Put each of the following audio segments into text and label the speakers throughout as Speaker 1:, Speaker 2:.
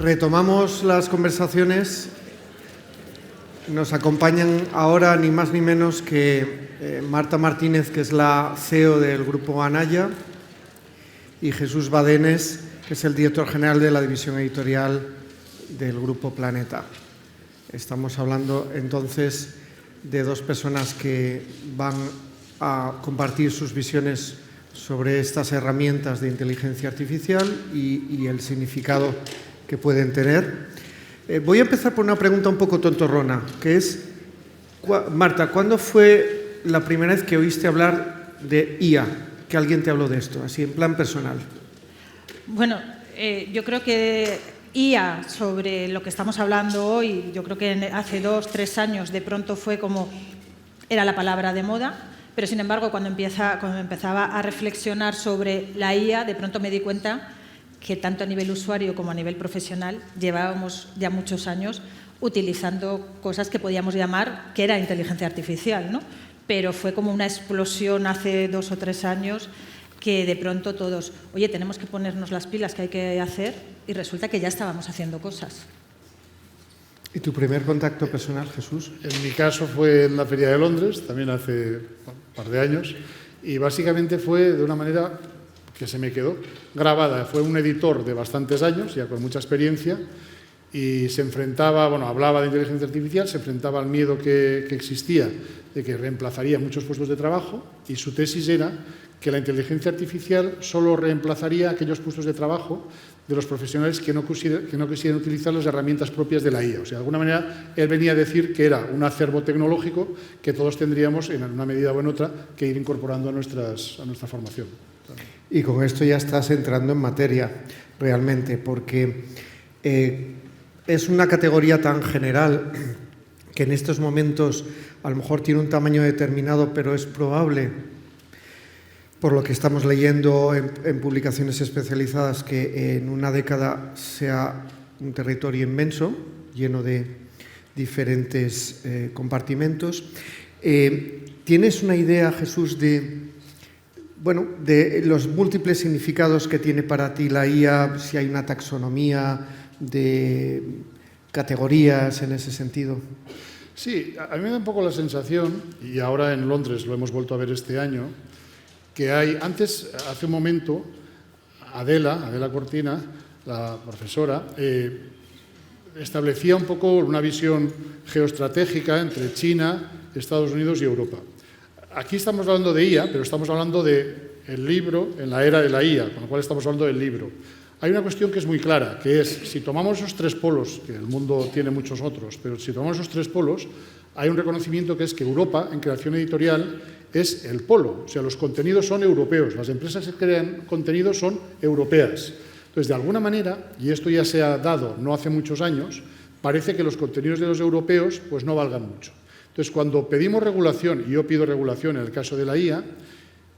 Speaker 1: Retomamos las conversaciones. Nos acompañan ahora ni más ni menos que Marta Martínez, que es la CEO del Grupo Anaya, y Jesús Badenes, que es el director general de la división editorial del Grupo Planeta. Estamos hablando entonces de dos personas que van a compartir sus visiones sobre estas herramientas de inteligencia artificial y el significado que pueden tener. Voy a empezar por una pregunta un poco tontorrona, que es, Marta, ¿cuándo fue la primera vez que oíste hablar de IA? Que alguien te habló de esto, así en plan personal.
Speaker 2: Bueno, yo creo que IA, sobre lo que estamos hablando hoy, yo creo que hace 2 o 3 años de pronto fue como, era la palabra de moda, pero sin embargo cuando empezaba a reflexionar sobre la IA, de pronto me di cuenta que tanto a nivel usuario como a nivel profesional llevábamos ya muchos años utilizando cosas que podíamos llamar que era inteligencia artificial, ¿no? Pero fue como una explosión hace 2 o 3 años que de pronto todos, oye, tenemos que ponernos las pilas que hay que hacer, y resulta que ya estábamos haciendo cosas.
Speaker 1: ¿Y tu primer contacto personal, Jesús?
Speaker 3: En mi caso fue en la Feria de Londres, también hace un par de años, y básicamente fue de una manera que se me quedó grabada. Fue un editor de bastantes años, ya con mucha experiencia, y se enfrentaba, bueno, hablaba de inteligencia artificial, se enfrentaba al miedo que existía de que reemplazaría muchos puestos de trabajo, y su tesis era que la inteligencia artificial solo reemplazaría aquellos puestos de trabajo de los profesionales que no quisieran utilizar las herramientas propias de la IA. O sea, de alguna manera, él venía a decir que era un acervo tecnológico que todos tendríamos, en una medida o en otra, que ir incorporando a nuestra formación.
Speaker 1: Y con esto ya estás entrando en materia, realmente, porque es una categoría tan general que en estos momentos a lo mejor tiene un tamaño determinado, pero es probable, por lo que estamos leyendo en publicaciones especializadas, que en una década sea un territorio inmenso, lleno de diferentes compartimentos. ¿Tienes una idea, Jesús, de los múltiples significados que tiene para ti la IA, si hay una taxonomía de categorías en ese sentido?
Speaker 3: Sí, a mí me da un poco la sensación, y ahora en Londres lo hemos vuelto a ver este año, que hace un momento, Adela Cortina, la profesora, establecía un poco una visión geoestratégica entre China, Estados Unidos y Europa. Aquí estamos hablando de IA, pero estamos hablando del libro en la era de la IA, con lo cual estamos hablando del libro. Hay una cuestión que es muy clara, que es, si tomamos esos 3 polos, que el mundo tiene muchos otros, pero si tomamos esos 3 polos, hay un reconocimiento que es que Europa, en creación editorial, es el polo. O sea, los contenidos son europeos, las empresas que crean contenidos son europeas. Entonces, de alguna manera, y esto ya se ha dado no hace muchos años, parece que los contenidos de los europeos pues no valgan mucho. Entonces, cuando pedimos regulación, y yo pido regulación en el caso de la IA,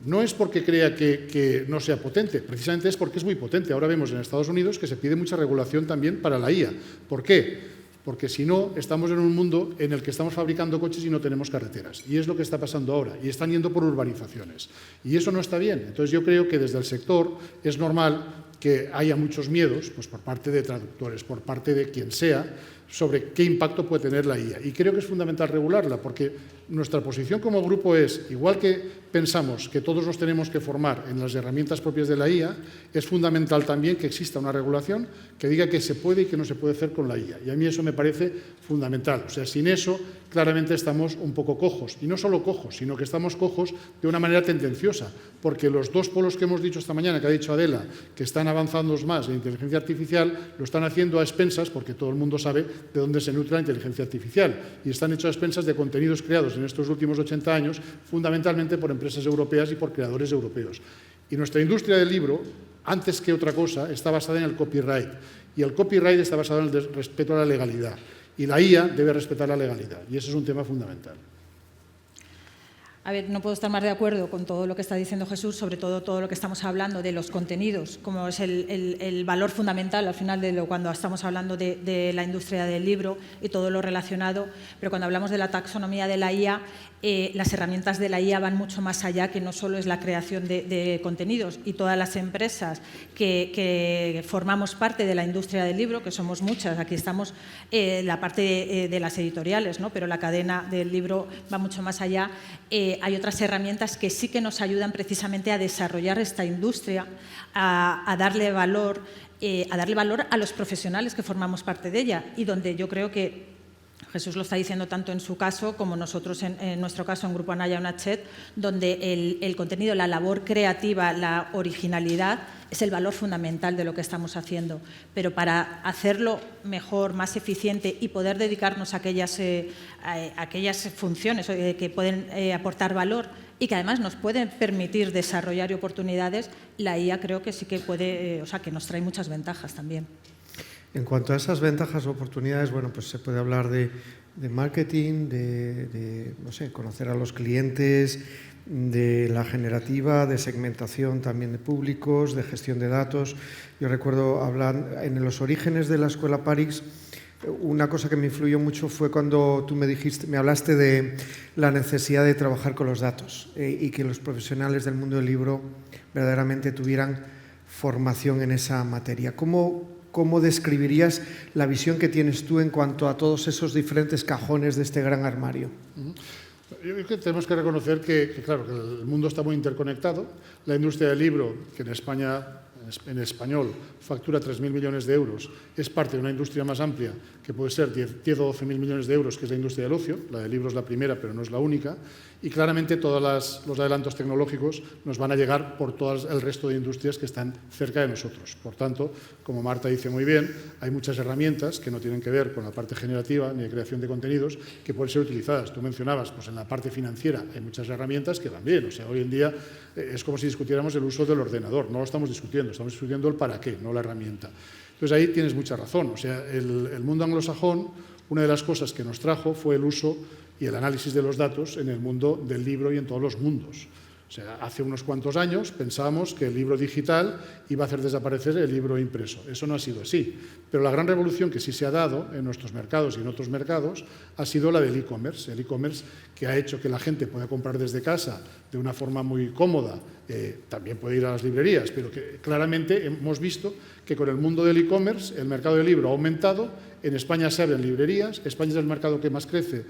Speaker 3: no es porque crea que no sea potente, precisamente es porque es muy potente. Ahora vemos en Estados Unidos que se pide mucha regulación también para la IA. ¿Por qué? Porque si no, estamos en un mundo en el que estamos fabricando coches y no tenemos carreteras. Y es lo que está pasando ahora. Y están yendo por urbanizaciones. Y eso no está bien. Entonces yo creo que desde el sector es normal que haya muchos miedos, pues por parte de traductores, por parte de quien sea, sobre qué impacto puede tener la IA. Y creo que es fundamental regularla, porque nuestra posición como grupo es, igual que pensamos que todos nos tenemos que formar en las herramientas propias de la IA, es fundamental también que exista una regulación que diga qué se puede y qué no se puede hacer con la IA. Y a mí eso me parece fundamental. O sea, sin eso, claramente estamos un poco cojos. Y no solo cojos, sino que estamos cojos de una manera tendenciosa, porque los 2 polos que hemos dicho esta mañana, que ha dicho Adela, que están avanzando más en inteligencia artificial, lo están haciendo a expensas, porque todo el mundo sabe de dónde se nutre la inteligencia artificial, y están hechos a expensas de contenidos creados en estos últimos 80 años, fundamentalmente por empresas europeas y por creadores europeos. Y nuestra industria del libro, antes que otra cosa, está basada en el copyright, y el copyright está basado en el respeto a la legalidad, y la IA debe respetar la legalidad, y ese es un tema fundamental.
Speaker 2: A ver, no puedo estar más de acuerdo con todo lo que está diciendo Jesús, sobre todo lo que estamos hablando de los contenidos, como es el valor fundamental al final cuando estamos hablando de la industria del libro y todo lo relacionado. Pero cuando hablamos de la taxonomía de la IA, las herramientas de la IA van mucho más allá, que no solo es la creación de contenidos, y todas las empresas que formamos parte de la industria del libro, que somos muchas, aquí estamos la parte de las editoriales, ¿no? Pero la cadena del libro va mucho más allá. Hay otras herramientas que sí que nos ayudan precisamente a desarrollar esta industria, a darle valor a los profesionales que formamos parte de ella, y donde yo creo que Jesús lo está diciendo tanto en su caso como nosotros en nuestro caso en Grupo Anaya Unachet, donde el contenido, la labor creativa, la originalidad es el valor fundamental de lo que estamos haciendo. Pero para hacerlo mejor, más eficiente y poder dedicarnos a aquellas funciones que pueden aportar valor y que además nos pueden permitir desarrollar oportunidades, la IA creo que sí que puede, que nos trae muchas ventajas también.
Speaker 1: En cuanto a esas ventajas o oportunidades, bueno, pues se puede hablar de marketing, no sé, conocer a los clientes, de la generativa, de segmentación también de públicos, de gestión de datos. Yo recuerdo hablar en los orígenes de la Escuela Parix, una cosa que me influyó mucho fue cuando tú me hablaste de la necesidad de trabajar con los datos y que los profesionales del mundo del libro verdaderamente tuvieran formación en esa materia. ¿Cómo describirías la visión que tienes tú en cuanto a todos esos diferentes cajones de este gran armario?
Speaker 3: Yo creo que tenemos que reconocer que, claro, que el mundo está muy interconectado. La industria del libro, que en España, en español, factura 3.000 millones de euros, es parte de una industria más amplia, que puede ser 10 o 12.000 millones de euros, que es la industria del ocio. La del libro es la primera, pero no es la única. Y claramente todos los adelantos tecnológicos nos van a llegar por todo el resto de industrias que están cerca de nosotros. Por tanto, como Marta dice muy bien, hay muchas herramientas que no tienen que ver con la parte generativa ni de creación de contenidos que pueden ser utilizadas. Tú mencionabas, pues en la parte financiera hay muchas herramientas que van bien. O sea, hoy en día es como si discutiéramos el uso del ordenador. No lo estamos discutiendo el para qué, no la herramienta. Entonces ahí tienes mucha razón. O sea, el mundo anglosajón, una de las cosas que nos trajo fue el uso y el análisis de los datos en el mundo del libro y en todos los mundos. O sea, hace unos cuantos años pensábamos que el libro digital iba a hacer desaparecer el libro impreso. Eso no ha sido así. Pero la gran revolución que sí se ha dado en nuestros mercados y en otros mercados ha sido la del e-commerce. El e-commerce que ha hecho que la gente pueda comprar desde casa de una forma muy cómoda. También puede ir a las librerías, pero que claramente hemos visto que con el mundo del e-commerce el mercado del libro ha aumentado. En España se abren librerías. España es el mercado que más crece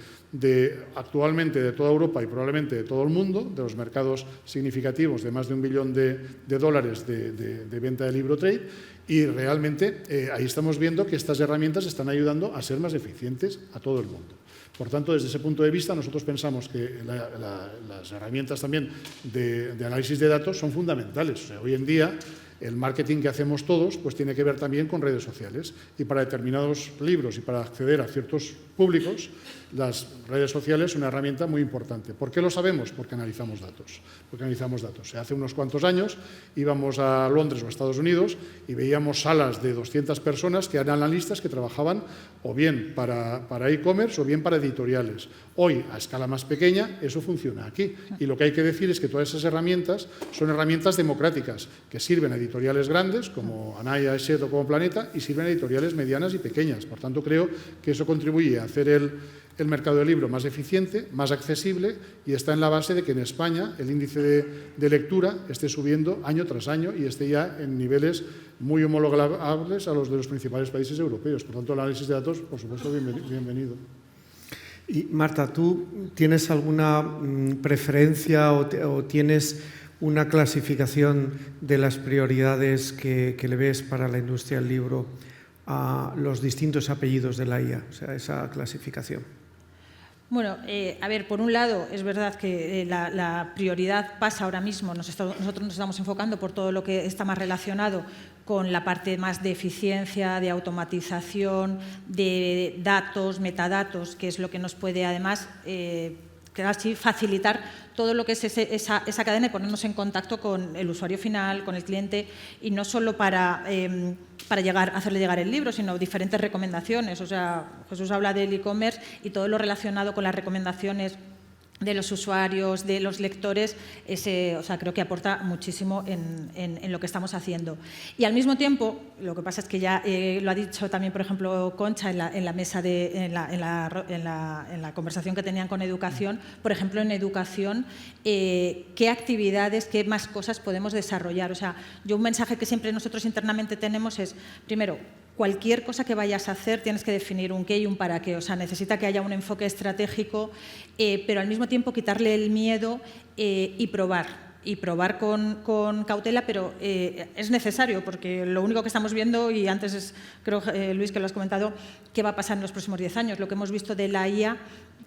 Speaker 3: actualmente de toda Europa y probablemente de todo el mundo, de los mercados significativos de más de $1 billón de venta de libro trade, y realmente ahí estamos viendo que estas herramientas están ayudando a ser más eficientes a todo el mundo. Por tanto, desde ese punto de vista, nosotros pensamos que las herramientas también de análisis de datos son fundamentales. O sea, hoy en día el marketing que hacemos todos pues tiene que ver también con redes sociales, y para determinados libros y para acceder a ciertos públicos, las redes sociales son una herramienta muy importante. ¿Por qué lo sabemos? Porque analizamos datos. Hace unos cuantos años íbamos a Londres o a Estados Unidos y veíamos salas de 200 personas que eran analistas que trabajaban o bien para e-commerce o bien para editoriales. Hoy, a escala más pequeña, eso funciona aquí. Y lo que hay que decir es que todas esas herramientas son herramientas democráticas que sirven a editoriales grandes como Anaya, Hachette o como Planeta, y sirven a editoriales medianas y pequeñas. Por tanto, creo que eso contribuye a hacer el mercado del libro más eficiente, más accesible, y está en la base de que en España el índice de lectura esté subiendo año tras año y esté ya en niveles muy homologables a los de los principales países europeos. Por tanto, el análisis de datos, por supuesto, bienvenido.
Speaker 1: Y Marta, ¿tú tienes alguna preferencia o tienes una clasificación de las prioridades que le ves para la industria del libro a los distintos apellidos de la IA, o sea, esa clasificación?
Speaker 2: Bueno, a ver, por un lado, es verdad que la prioridad pasa ahora mismo, nosotros nos estamos enfocando por todo lo que está más relacionado con la parte más de eficiencia, de automatización, de datos, metadatos, que es lo que nos puede además así facilitar todo lo que es esa cadena y ponernos en contacto con el usuario final, con el cliente, y no solo para hacerle llegar el libro, sino diferentes recomendaciones. O sea, Jesús habla del e-commerce y todo lo relacionado con las recomendaciones de los usuarios, de los lectores, o sea, creo que aporta muchísimo en lo que estamos haciendo. Y al mismo tiempo, lo que pasa es que ya lo ha dicho también, por ejemplo, Concha en la mesa, en la conversación que tenían con educación, por ejemplo, en educación, qué actividades, qué más cosas podemos desarrollar. O sea, yo un mensaje que siempre nosotros internamente tenemos es, primero, cualquier cosa que vayas a hacer tienes que definir un qué y un para qué. O sea, necesita que haya un enfoque estratégico, pero al mismo tiempo quitarle el miedo y probar con cautela, pero es necesario, porque lo único que estamos viendo, y antes creo, Luis, que lo has comentado, qué va a pasar en los próximos 10 años. Lo que hemos visto de la IA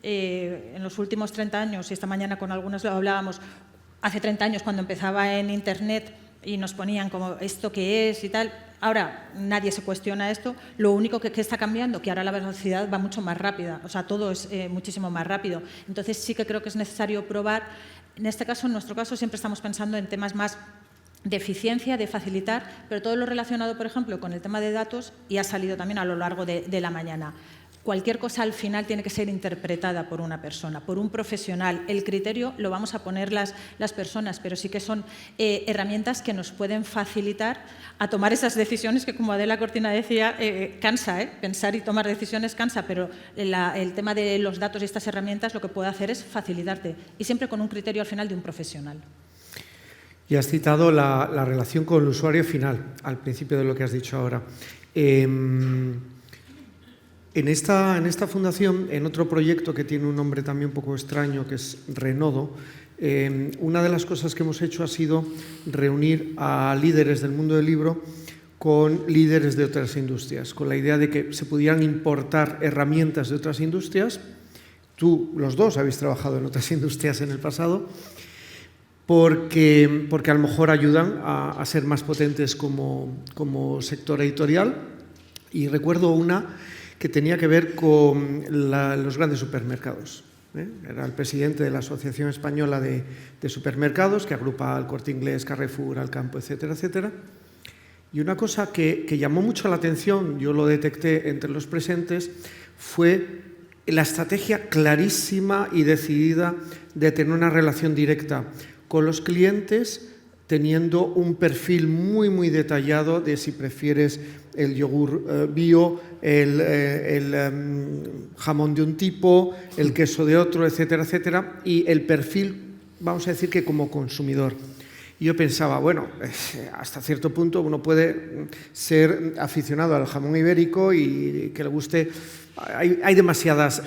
Speaker 2: en los últimos 30 años, y esta mañana con algunos lo hablábamos, hace 30 años cuando empezaba en Internet y nos ponían como esto qué es y tal. Ahora nadie se cuestiona esto, lo único que está cambiando, que ahora la velocidad va mucho más rápida, o sea, todo es muchísimo más rápido. Entonces sí que creo que es necesario probar. En este caso, en nuestro caso, siempre estamos pensando en temas más de eficiencia, de facilitar, pero todo lo relacionado, por ejemplo, con el tema de datos, y ha salido también a lo largo de la mañana. Cualquier cosa al final tiene que ser interpretada por una persona, por un profesional. El criterio lo vamos a poner las personas, pero sí que son herramientas que nos pueden facilitar a tomar esas decisiones que, como Adela Cortina decía, cansa, pensar y tomar decisiones cansa, pero el tema de los datos y estas herramientas lo que puede hacer es facilitarte, y siempre con un criterio al final de un profesional.
Speaker 1: Y has citado la relación con el usuario final, al principio de lo que has dicho ahora. En esta fundación, en otro proyecto que tiene un nombre también un poco extraño, que es Renodo, una de las cosas que hemos hecho ha sido reunir a líderes del mundo del libro con líderes de otras industrias, con la idea de que se pudieran importar herramientas de otras industrias. Tú, los dos, habéis trabajado en otras industrias en el pasado, porque a lo mejor ayudan a ser más potentes como sector editorial. Y recuerdo una que tenía que ver con los grandes supermercados. Era el presidente de la Asociación Española de Supermercados, que agrupa al Corte Inglés, Carrefour, Alcampo, etcétera, etcétera. Y una cosa que llamó mucho la atención, yo lo detecté entre los presentes, fue la estrategia clarísima y decidida de tener una relación directa con los clientes, teniendo un perfil muy, muy detallado de si prefieres el yogur bio, el jamón de un tipo, el queso de otro, etcétera, etcétera, y el perfil, vamos a decir que como consumidor. Y yo pensaba, bueno, hasta cierto punto uno puede ser aficionado al jamón ibérico y que le guste. Hay demasiadas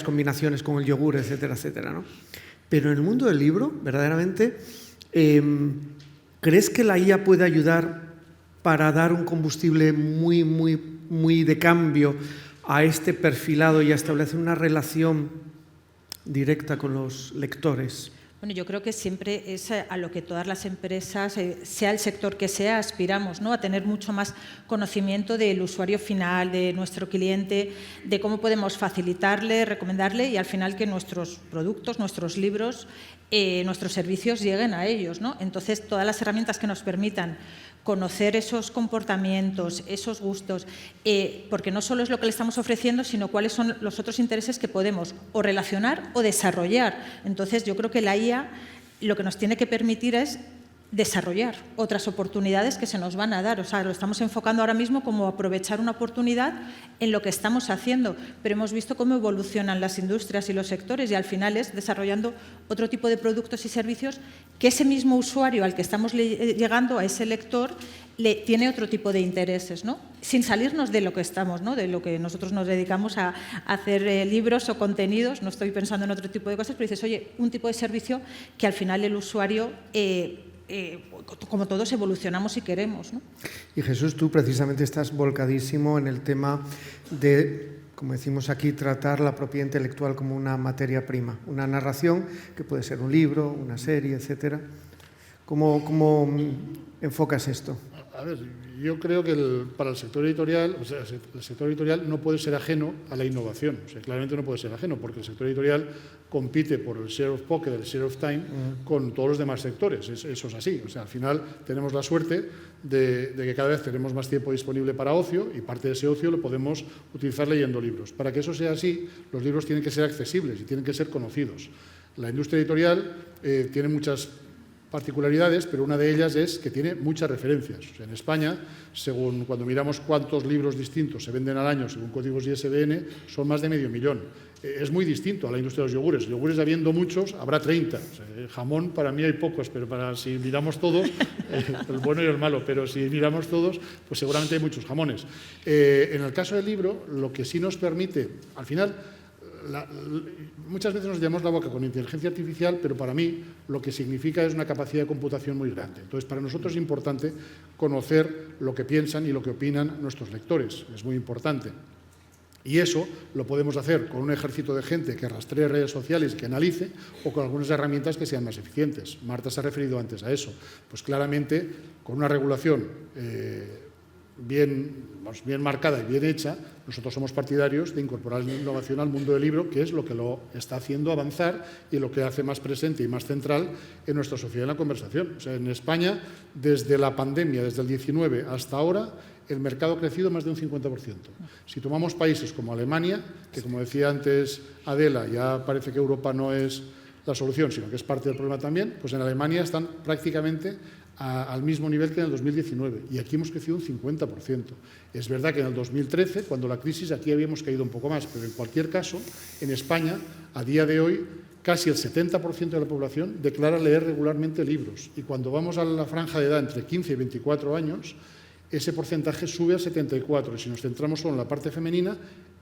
Speaker 1: combinaciones con el yogur, etcétera, etcétera, ¿no? Pero en el mundo del libro, verdaderamente, ¿crees que la IA puede ayudar para dar un combustible muy, muy, muy de cambio a este perfilado y a establecer una relación directa con los lectores?
Speaker 2: Bueno, yo creo que siempre es a lo que todas las empresas, sea el sector que sea, aspiramos, ¿no? A tener mucho más conocimiento del usuario final, de nuestro cliente, de cómo podemos facilitarle, recomendarle y al final que nuestros productos, nuestros libros, nuestros servicios lleguen a ellos, ¿no? Entonces, todas las herramientas que nos permitan conocer esos comportamientos, esos gustos, porque no solo es lo que le estamos ofreciendo, sino cuáles son los otros intereses que podemos o relacionar o desarrollar. Entonces, yo creo que la IA lo que nos tiene que permitir es desarrollar otras oportunidades que se nos van a dar. O sea, lo estamos enfocando ahora mismo como aprovechar una oportunidad en lo que estamos haciendo, pero hemos visto cómo evolucionan las industrias y los sectores y al final es desarrollando otro tipo de productos y servicios que ese mismo usuario al que estamos llegando, a ese lector, le tiene otro tipo de intereses, ¿no? Sin salirnos de lo que estamos, ¿no? De lo que nosotros nos dedicamos a hacer libros o contenidos. No estoy pensando en otro tipo de cosas, pero dices, oye, un tipo de servicio que al final el usuario como todos evolucionamos y queremos, ¿no?
Speaker 1: Y Jesús, tú precisamente estás volcadísimo en el tema de, como decimos aquí, tratar la propiedad intelectual como una materia prima, una narración que puede ser un libro, una serie, etcétera. ¿Cómo enfocas esto?
Speaker 3: A ver, yo creo que para el sector editorial, o sea, el sector editorial no puede ser ajeno a la innovación. O sea, claramente no puede ser ajeno, porque el sector editorial compite por el share of pocket, el share of time, con todos los demás sectores. Eso es así. O sea, al final tenemos la suerte de que cada vez tenemos más tiempo disponible para ocio y parte de ese ocio lo podemos utilizar leyendo libros. Para que eso sea así, los libros tienen que ser accesibles y tienen que ser conocidos. La industria editorial tiene muchas particularidades, pero una de ellas es que tiene muchas referencias. O sea, en España, según cuando miramos cuántos libros distintos se venden al año según códigos ISBN, son más de 500.000. Es muy distinto a la industria de los yogures. Yogures, habiendo muchos, habrá 30. O sea, el jamón, para mí hay pocos, pero si miramos todos, el bueno y el malo, pero si miramos todos, pues seguramente hay muchos jamones. En el caso del libro, lo que sí nos permite, al final, muchas veces nos llenamos la boca con inteligencia artificial, pero para mí lo que significa es una capacidad de computación muy grande. Entonces, para nosotros es importante conocer lo que piensan y lo que opinan nuestros lectores. Es muy importante. Y eso lo podemos hacer con un ejército de gente que rastree redes sociales y que analice, o con algunas herramientas que sean más eficientes. Marta se ha referido antes a eso. Pues claramente, con una regulación bien marcada y bien hecha, nosotros somos partidarios de incorporar la innovación al mundo del libro, que es lo que lo está haciendo avanzar y lo que hace más presente y más central en nuestra sociedad en la conversación. O sea, en España, desde la pandemia, desde el 19 hasta ahora, el mercado ha crecido más de un 50%. Si tomamos países como Alemania, que como decía antes Adela, ya parece que Europa no es la solución, sino que es parte del problema también, pues en Alemania están prácticamente al mismo nivel que en el 2019, y aquí hemos crecido un 50%. Es verdad que en el 2013, cuando la crisis, aquí habíamos caído un poco más, pero en cualquier caso, en España, a día de hoy, casi el 70% de la población declara leer regularmente libros, y cuando vamos a la franja de edad entre 15 y 24 años, ese porcentaje sube al 74%, y si nos centramos solo en la parte femenina,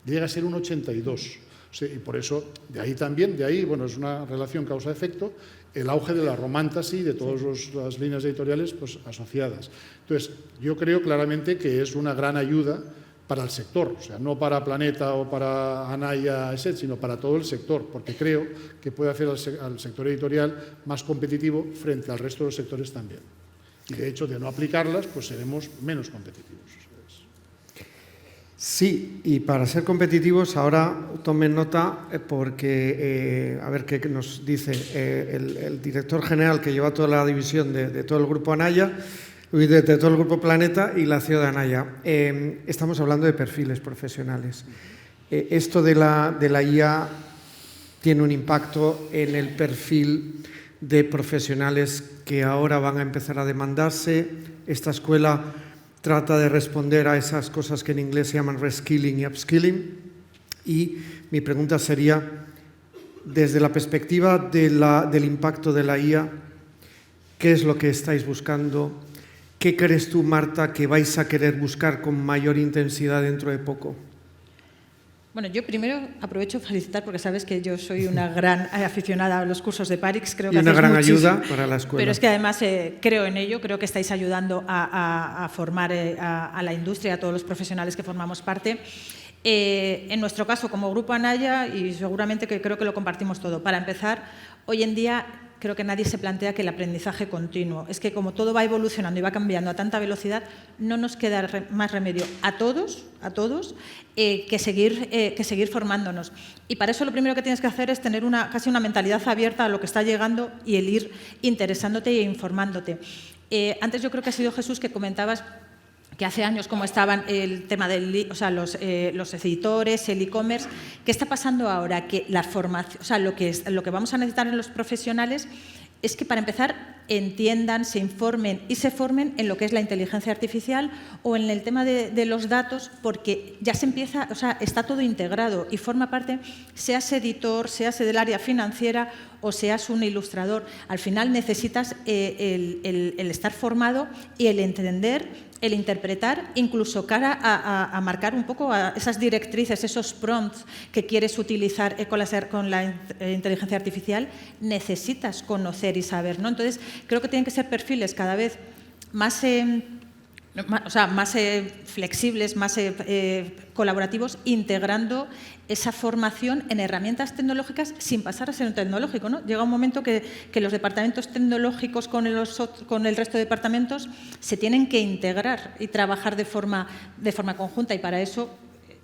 Speaker 3: llega a ser un 82%. Sí, y por eso, de ahí, bueno, es una relación causa-efecto, el auge de la romantasy, de todas las líneas editoriales pues, asociadas. Entonces, yo creo claramente que es una gran ayuda para el sector, o sea, no para Planeta o para Anaya, ESET, sino para todo el sector, porque creo que puede hacer al sector editorial más competitivo frente al resto de los sectores también. Y, de hecho, de no aplicarlas, pues seremos menos competitivos.
Speaker 1: Sí, y para ser competitivos, ahora tomen nota porque, a ver qué nos dice el director general que lleva toda la división de todo el Grupo Anaya, de todo el Grupo Planeta y la CEO de Anaya. Estamos hablando de perfiles profesionales. Esto de la IA tiene un impacto en el perfil de profesionales que ahora van a empezar a demandarse. Esta escuela trata de responder a esas cosas que en inglés se llaman reskilling y upskilling. Y mi pregunta sería, desde la perspectiva del impacto de la IA, ¿qué es lo que estáis buscando? ¿Qué crees tú, Marta, que vais a querer buscar con mayor intensidad dentro de poco?
Speaker 2: Bueno, yo primero aprovecho para felicitar porque sabes que yo soy una gran aficionada a los cursos de Parix. Creo que
Speaker 1: y una gran
Speaker 2: muchísimo
Speaker 1: ayuda para la escuela.
Speaker 2: Pero es que además creo en ello, creo que estáis ayudando a formar a la industria, a todos los profesionales que formamos parte. En nuestro caso, como Grupo Anaya, y seguramente que creo que lo compartimos todo, para empezar, hoy en día creo que nadie se plantea que el aprendizaje continuo. Es que como todo va evolucionando y va cambiando a tanta velocidad, no nos queda más remedio a todos que seguir formándonos. Y para eso lo primero que tienes que hacer es tener casi una mentalidad abierta a lo que está llegando y el ir interesándote e informándote. Antes yo creo que ha sido Jesús que comentabas que hace años como estaban el tema de los editores, el e-commerce. ¿Qué está pasando ahora? Que la formación, lo que vamos a necesitar en los profesionales es que, para empezar, entiendan, se informen y se formen en lo que es la inteligencia artificial o en el tema de los datos, porque ya se empieza, está todo integrado y forma parte, seas editor, seas del área financiera o seas un ilustrador. Al final necesitas el estar formado y el entender, el interpretar, incluso cara a marcar un poco a esas directrices, esos prompts que quieres utilizar con la inteligencia artificial, necesitas conocer y saber, ¿no? Entonces, creo que tienen que ser perfiles cada vez más flexibles, más colaborativos, integrando esa formación en herramientas tecnológicas sin pasar a ser un tecnológico, ¿no? Llega un momento que los departamentos tecnológicos con el resto de departamentos se tienen que integrar y trabajar de forma conjunta, y para eso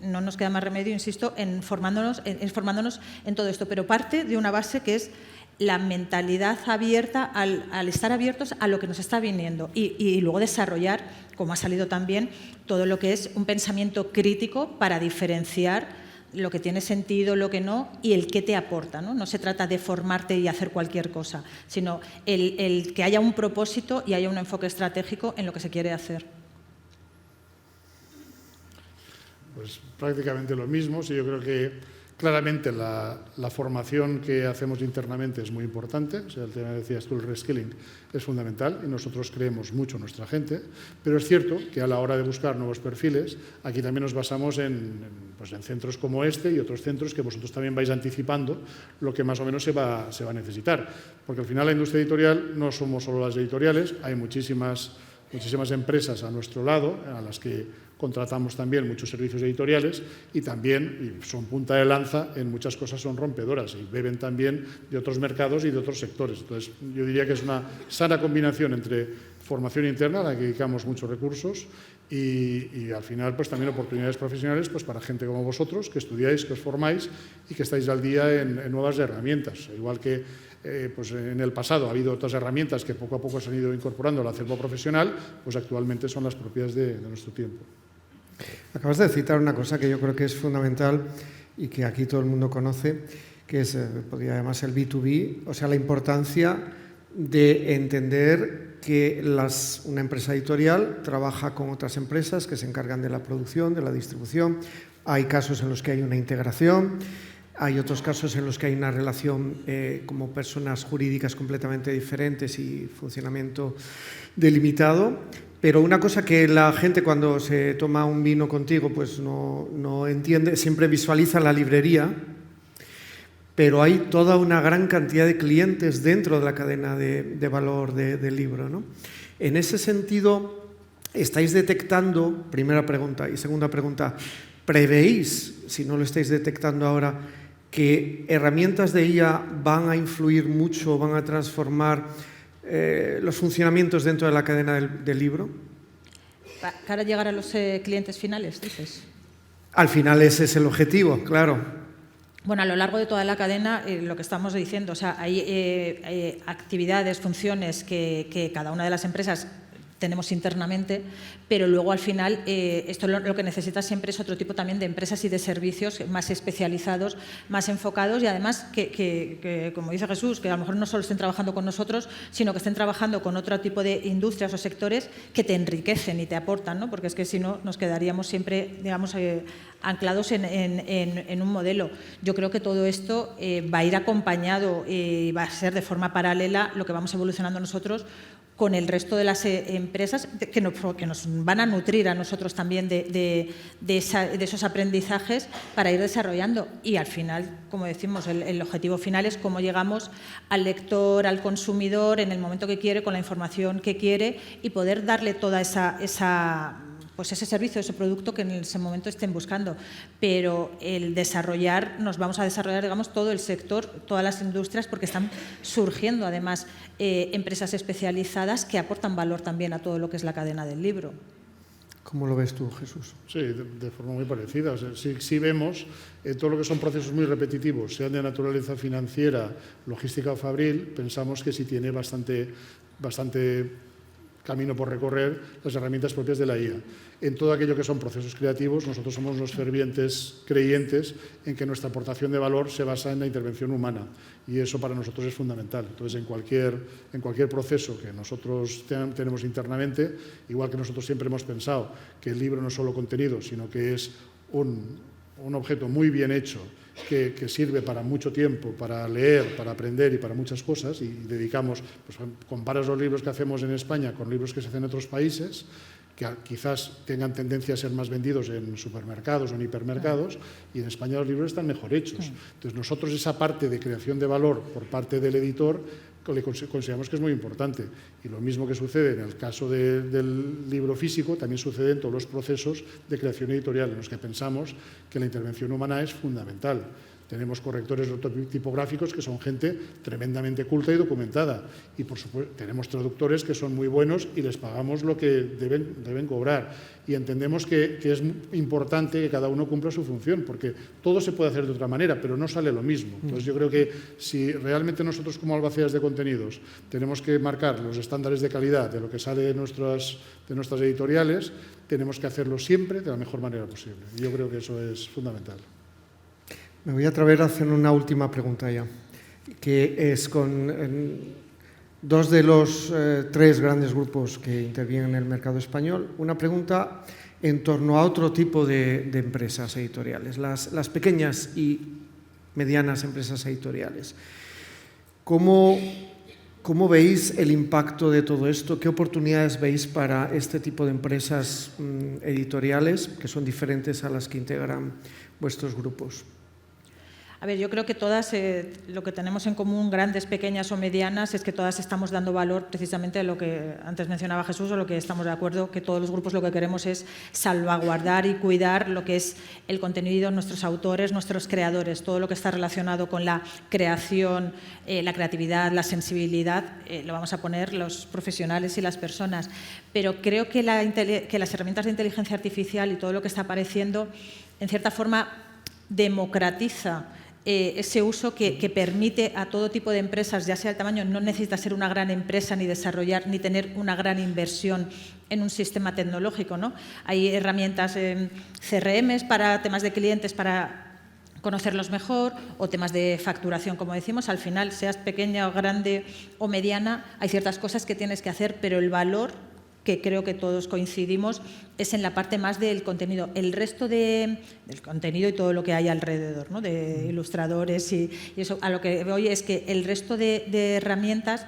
Speaker 2: no nos queda más remedio, insisto, en formándonos en todo esto, pero parte de una base que es la mentalidad abierta, al estar abiertos a lo que nos está viniendo y luego desarrollar, como ha salido también, todo lo que es un pensamiento crítico para diferenciar lo que tiene sentido, lo que no, y el qué te aporta, ¿no? No se trata de formarte y hacer cualquier cosa, sino el que haya un propósito y haya un enfoque estratégico en lo que se quiere hacer.
Speaker 3: Pues prácticamente lo mismo. Sí, yo creo que claramente la formación que hacemos internamente es muy importante. O sea, el tema que decías tú, el reskilling, es fundamental y nosotros creemos mucho en nuestra gente, pero es cierto que a la hora de buscar nuevos perfiles, aquí también nos basamos en centros como este y otros centros que vosotros también vais anticipando lo que más o menos se va a necesitar. Porque al final la industria editorial no somos solo las editoriales, hay muchísimas empresas a nuestro lado, a las que contratamos también muchos servicios editoriales y también son punta de lanza en muchas cosas, son rompedoras y beben también de otros mercados y de otros sectores. Entonces, yo diría que es una sana combinación entre formación interna, a la que dedicamos muchos recursos, y al final pues también oportunidades profesionales pues para gente como vosotros, que estudiáis, que os formáis y que estáis al día en nuevas herramientas. Igual que pues en el pasado ha habido otras herramientas que poco a poco se han ido incorporando al acervo profesional, pues actualmente son las propias de nuestro tiempo.
Speaker 1: Acabas de citar una cosa que yo creo que es fundamental y que aquí todo el mundo conoce, que es, podría llamarse el B2B, o sea, la importancia de entender que una empresa editorial trabaja con otras empresas que se encargan de la producción, de la distribución. Hay casos en los que hay una integración, hay otros casos en los que hay una relación como personas jurídicas completamente diferentes y funcionamiento delimitado. Pero una cosa que la gente cuando se toma un vino contigo pues no entiende, siempre visualiza la librería, pero hay toda una gran cantidad de clientes dentro de la cadena de valor del libro, ¿no? En ese sentido, ¿estáis detectando, primera pregunta, y segunda pregunta, prevéis, si no lo estáis detectando ahora, que herramientas de IA van a influir mucho, van a transformar los funcionamientos dentro de la cadena del libro?
Speaker 2: ¿Para llegar a los clientes finales, dices?
Speaker 1: Al final ese es el objetivo, claro.
Speaker 2: Bueno, a lo largo de toda la cadena, lo que estamos diciendo, o sea, hay actividades, funciones que cada una de las empresas tenemos internamente, pero luego al final esto lo que necesita siempre es otro tipo también de empresas y de servicios más especializados, más enfocados y además que como dice Jesús, que a lo mejor no solo estén trabajando con nosotros, sino que estén trabajando con otro tipo de industrias o sectores que te enriquecen y te aportan, ¿no? Porque es que si no nos quedaríamos siempre, digamos, anclados en un modelo. Yo creo que todo esto va a ir acompañado y va a ser de forma paralela lo que vamos evolucionando nosotros con el resto de las empresas que nos van a nutrir a nosotros también de esos aprendizajes para ir desarrollando. Y al final, como decimos, el objetivo final es cómo llegamos al lector, al consumidor, en el momento que quiere, con la información que quiere y poder darle toda pues ese servicio, ese producto que en ese momento estén buscando. Pero nos vamos a desarrollar, digamos, todo el sector, todas las industrias, porque están surgiendo además empresas especializadas que aportan valor también a todo lo que es la cadena del libro.
Speaker 1: ¿Cómo lo ves tú, Jesús?
Speaker 3: Sí, de forma muy parecida. O sea, sí vemos todo lo que son procesos muy repetitivos, sean de naturaleza financiera, logística o fabril, pensamos que sí tiene bastante camino por recorrer las herramientas propias de la IA. En todo aquello que son procesos creativos, nosotros somos unos fervientes creyentes en que nuestra aportación de valor se basa en la intervención humana y eso para nosotros es fundamental. Entonces, en cualquier proceso que nosotros tenemos internamente, igual que nosotros siempre hemos pensado que el libro no es solo contenido, sino que es un objeto muy bien hecho que sirve para mucho tiempo, para leer, para aprender y para muchas cosas, y dedicamos, pues comparas los libros que hacemos en España con libros que se hacen en otros países, que quizás tengan tendencia a ser más vendidos en supermercados o en hipermercados, y en España los libros están mejor hechos. Entonces nosotros esa parte de creación de valor por parte del editor consideramos que es muy importante. Y lo mismo que sucede en el caso del libro físico, también sucede en todos los procesos de creación editorial, en los que pensamos que la intervención humana es fundamental. Tenemos correctores tipográficos que son gente tremendamente culta y documentada. Y, por supuesto, tenemos traductores que son muy buenos y les pagamos lo que deben cobrar. Y entendemos que es importante que cada uno cumpla su función, porque todo se puede hacer de otra manera, pero no sale lo mismo. Entonces, yo creo que si realmente nosotros, como albaceas de contenidos, tenemos que marcar los estándares de calidad de lo que sale de nuestras editoriales, tenemos que hacerlo siempre de la mejor manera posible. Y yo creo que eso es fundamental.
Speaker 1: Me voy a atrever a hacer una última pregunta ya, que es con dos de los tres grandes grupos que intervienen en el mercado español. Una pregunta en torno a otro tipo de empresas editoriales, las pequeñas y medianas empresas editoriales. ¿Cómo veis el impacto de todo esto? ¿Qué oportunidades veis para este tipo de empresas editoriales que son diferentes a las que integran vuestros grupos?
Speaker 2: A ver, yo creo que todas, lo que tenemos en común, grandes, pequeñas o medianas, es que todas estamos dando valor precisamente a lo que antes mencionaba Jesús, o lo que estamos de acuerdo, que todos los grupos lo que queremos es salvaguardar y cuidar lo que es el contenido, nuestros autores, nuestros creadores, todo lo que está relacionado con la creación, la creatividad, la sensibilidad, lo vamos a poner los profesionales y las personas. Pero creo que las herramientas de inteligencia artificial y todo lo que está apareciendo, en cierta forma, democratiza ese uso que permite a todo tipo de empresas, ya sea el tamaño, no necesita ser una gran empresa ni desarrollar ni tener una gran inversión en un sistema tecnológico, ¿no? Hay herramientas CRMs para temas de clientes, para conocerlos mejor, o temas de facturación, como decimos. Al final, seas pequeña o grande o mediana, hay ciertas cosas que tienes que hacer, pero el valor, que creo que todos coincidimos, es en la parte más del contenido. El resto del contenido y todo lo que hay alrededor, ¿no? De ilustradores y eso, a lo que voy es que el resto de herramientas,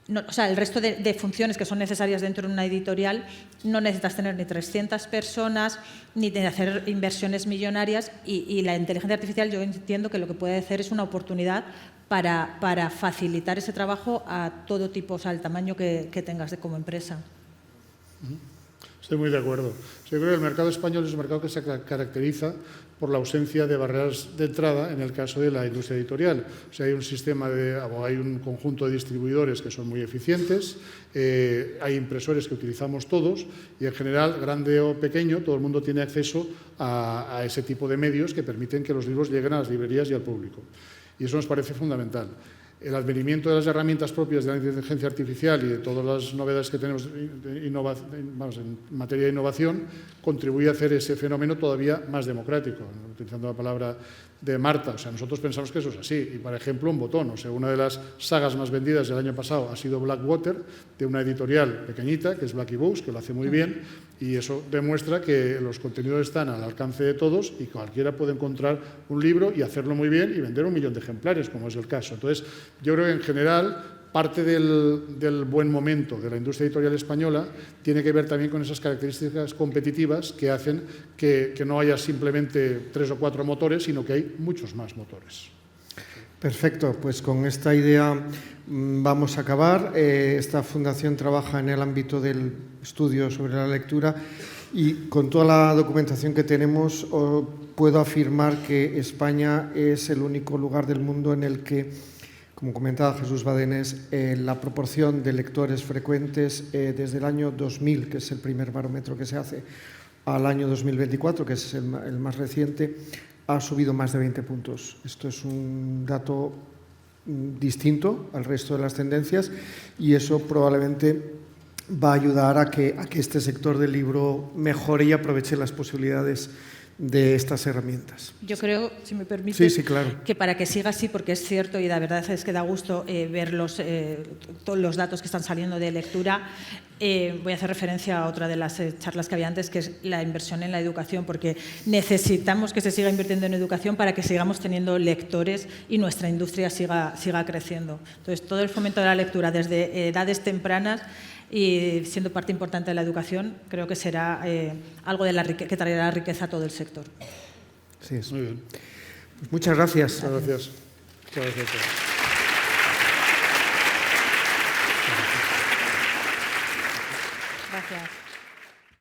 Speaker 2: o sea, el resto de funciones que son necesarias dentro de una editorial, no necesitas tener ni 300 personas, ni de hacer inversiones millonarias, y la inteligencia artificial, yo entiendo que lo que puede hacer es una oportunidad para facilitar ese trabajo a todo tipo, o sea, al tamaño que tengas como empresa.
Speaker 3: Estoy muy de acuerdo. Yo creo que el mercado español es un mercado que se caracteriza por la ausencia de barreras de entrada en el caso de la industria editorial. O sea, hay un conjunto de distribuidores que son muy eficientes, hay impresores que utilizamos todos y, en general, grande o pequeño, todo el mundo tiene acceso a ese tipo de medios que permiten que los libros lleguen a las librerías y al público. Y eso nos parece fundamental. El advenimiento de las herramientas propias de la inteligencia artificial y de todas las novedades que tenemos en materia de innovación contribuye a hacer ese fenómeno todavía más democrático, utilizando la palabra de Marta. O sea, nosotros pensamos que eso es así. Y, por ejemplo, un botón. O sea, una de las sagas más vendidas del año pasado ha sido Blackwater, de una editorial pequeñita, que es Blackie Books, que lo hace muy bien, y eso demuestra que los contenidos están al alcance de todos y cualquiera puede encontrar un libro y hacerlo muy bien y vender 1 millón de ejemplares, como es el caso. Entonces, yo creo que, en general, parte del buen momento de la industria editorial española tiene que ver también con esas características competitivas que hacen que no haya simplemente 3 o 4 motores, sino que hay muchos más motores.
Speaker 1: Perfecto, pues con esta idea vamos a acabar. Esta fundación trabaja en el ámbito del estudio sobre la lectura y con toda la documentación que tenemos puedo afirmar que España es el único lugar del mundo en el que, como comentaba Jesús Badenés, la proporción de lectores frecuentes desde el año 2000, que es el primer barómetro que se hace, al año 2024, que es el más reciente, ha subido más de 20 puntos. Esto es un dato distinto al resto de las tendencias y eso probablemente va a ayudar a que este sector del libro mejore y aproveche las posibilidades de estas herramientas.
Speaker 2: Yo creo, si me permite,
Speaker 1: sí, claro,
Speaker 2: que para que siga así, porque es cierto y la verdad es que da gusto ver todos los datos que están saliendo de lectura, voy a hacer referencia a otra de las charlas que había antes, que es la inversión en la educación, porque necesitamos que se siga invirtiendo en educación para que sigamos teniendo lectores y nuestra industria siga creciendo. Entonces, todo el fomento de la lectura desde edades tempranas y siendo parte importante de la educación, creo que será algo que traerá riqueza a todo el sector.
Speaker 1: Sí, es.
Speaker 3: Muy bien.
Speaker 1: Pues muchas gracias.
Speaker 3: Muchas gracias. Muchas gracias.
Speaker 2: Gracias.